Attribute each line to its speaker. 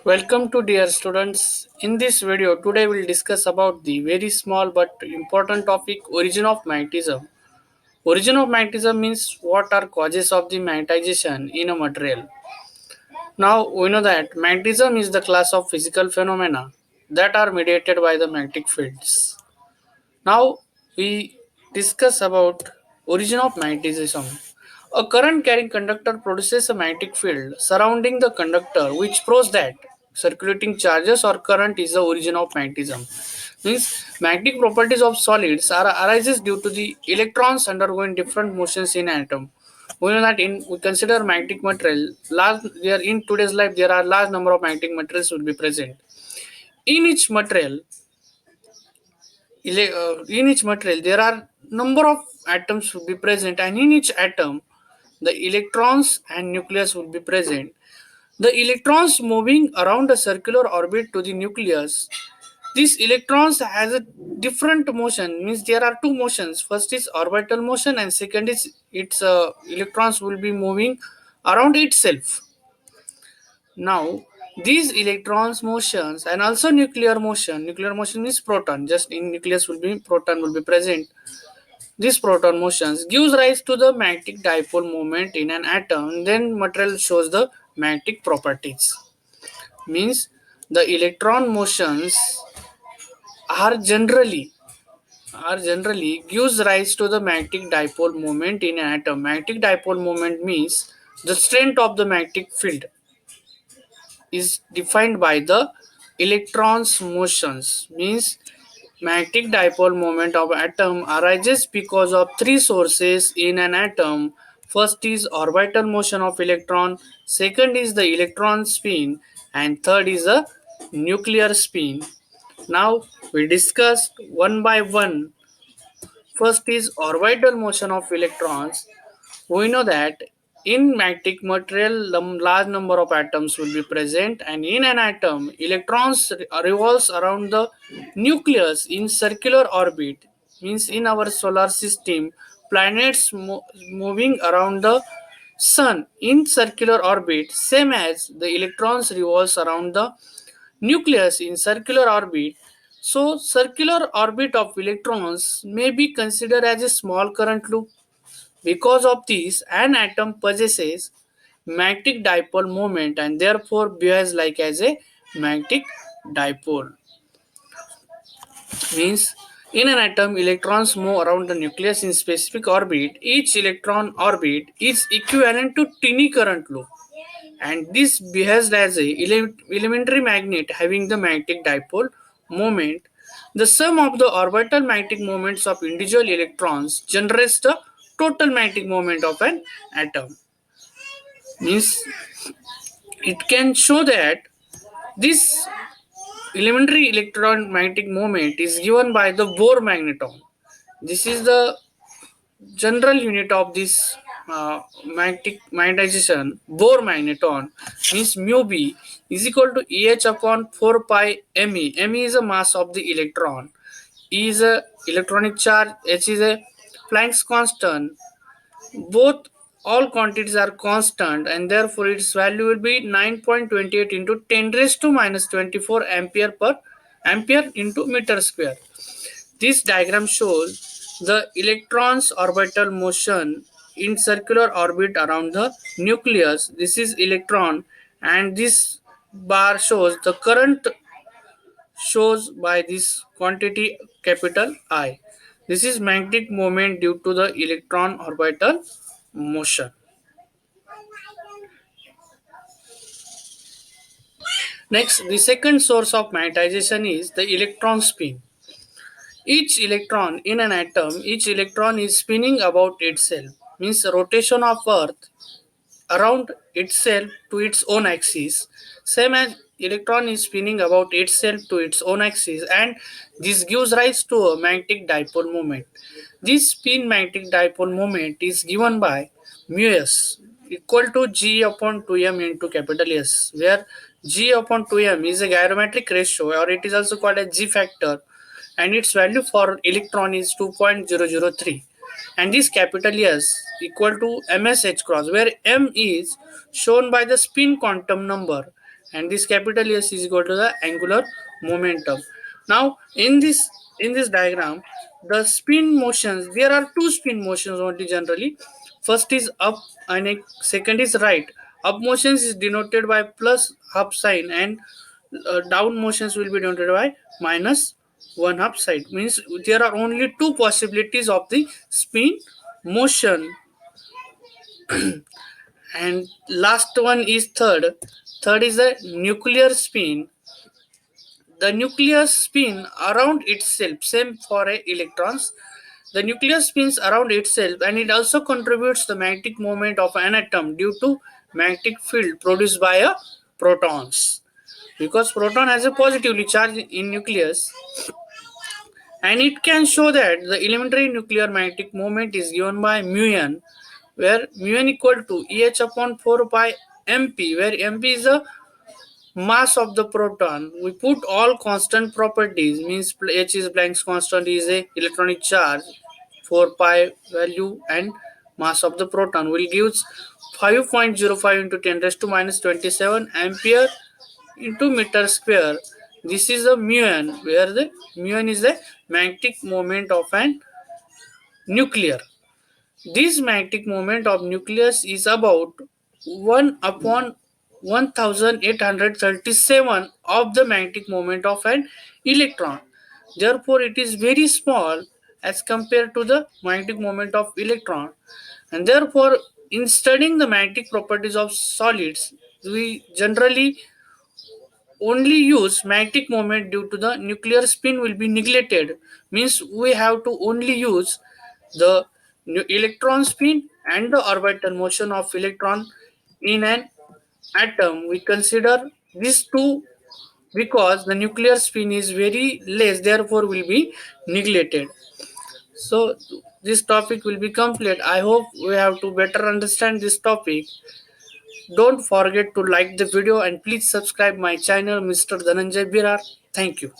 Speaker 1: Welcome to dear students. In this video today we'll discuss about the very small but important topic origin of magnetism. Origin of magnetism means what are causes of the magnetization in a material. Now we know that magnetism is the class of physical phenomena that are mediated by the magnetic fields. Now we discuss about origin of magnetism. A current carrying conductor produces a magnetic field surrounding the conductor which proves that circulating charges or current is the origin of magnetism. Means magnetic properties of solids are arises due to the electrons undergoing different motions in atom. We know that in we consider magnetic material large there in today's life there are large number of magnetic materials will be present. In each material in each material there are number of atoms will be present, and in each atom the electrons and nucleus will be present. The electrons moving around a circular orbit to the nucleus, these electrons has a different motion, means there are two motions. First is orbital motion and second is its electrons will be moving around itself. Now these electrons motions and also nuclear motion means proton, just in nucleus will be proton will be present. These proton motions gives rise to the magnetic dipole moment in an atom. Then material shows the magnetic properties. Means the electron motions are generally gives rise to the magnetic dipole moment in an atom. Magnetic dipole moment means the strength of the magnetic field is defined by the electrons motions. Means magnetic dipole moment of atom arises because of three sources in an atom. First is orbital motion of electron, second is the electron spin, and third is the nuclear spin. Now we discuss one by one. First is orbital motion of electrons. We know that in magnetic material, large number of atoms will be present, and in an atom, electrons revolves around the nucleus in circular orbit. Means in our solar system, planets moving around the sun in circular orbit, same as the electrons revolves around the nucleus in circular orbit. So, circular orbit of electrons may be considered as a small current loop. Because of this, an atom possesses magnetic dipole moment and therefore behaves like as a magnetic dipole. Means in an atom, electrons move around the nucleus in specific orbit. Each electron orbit is equivalent to tiny current loop, and this behaves as a elementary magnet having the magnetic dipole moment. The sum of the orbital magnetic moments of individual electrons generates the total magnetic moment of an atom. Means it can show that this elementary electron magnetic moment is given by the Bohr magneton. This is the general unit of this magnetic magnetization. Bohr magneton means mu b is equal to Eh upon 4 pi me. Me is the mass of the electron. E is a electronic charge. H is a Planck's constant. Both all quantities are constant, and therefore its value will be 9.28 into 10 raised to minus 24 ampere into meter square. This diagram shows the electron's orbital motion in circular orbit around the nucleus. This is electron, and this bar shows the current shows by this quantity capital I. This is magnetic moment due to the electron orbital motion. Next, the second source of magnetization is the electron spin. Each electron is spinning about itself, means rotation of Earth around itself to its own axis. Same as electron is spinning about itself to its own axis, and this gives rise to a magnetic dipole moment. This spin magnetic dipole moment is given by mu s equal to g upon 2m into capital S, where g upon 2m is a gyrometric ratio, or it is also called as g factor, and its value for electron is 2.003, and this capital S equal to ms h cross, where m is shown by the spin quantum number and this capital S is equal to the angular momentum. Now in this diagram, the spin motions, there are two spin motions only generally. First is up and second is right. Up motions is denoted by plus half sign, and down motions will be denoted by minus one half side. Means there are only two possibilities of the spin motion. And last one is third is the nuclear spin. The nucleus spin around itself, same for a electrons. The nucleus spins around itself, and it also contributes the magnetic moment of an atom due to magnetic field produced by a protons. Because proton has a positively charged in nucleus, and it can show that the elementary nuclear magnetic moment is given by mu n, where mu n equal to Eh upon 4 pi mp, where mp is the mass of the proton. We put all constant properties, means h is Planck's constant, is a electronic charge, 4 pi value, and mass of the proton will gives 5.05 into 10 raised to minus 27 ampere into meter square. This is the mu n, where the mu n is the magnetic moment of an nuclear. This magnetic moment of nucleus is about 1 upon 1837 of the magnetic moment of an electron. Therefore, it is very small as compared to the magnetic moment of electron. And therefore, in studying the magnetic properties of solids, we generally only use magnetic moment due to the nuclear spin will be neglected. Means we have to only use the electron spin and the orbital motion of electron in an atom. We consider these two because the nuclear spin is very less, therefore will be neglected. So this topic will be complete. I hope we have to better understand this topic. Don't forget to like the video and please subscribe my channel, Mr. Dhananjay Birar. Thank you.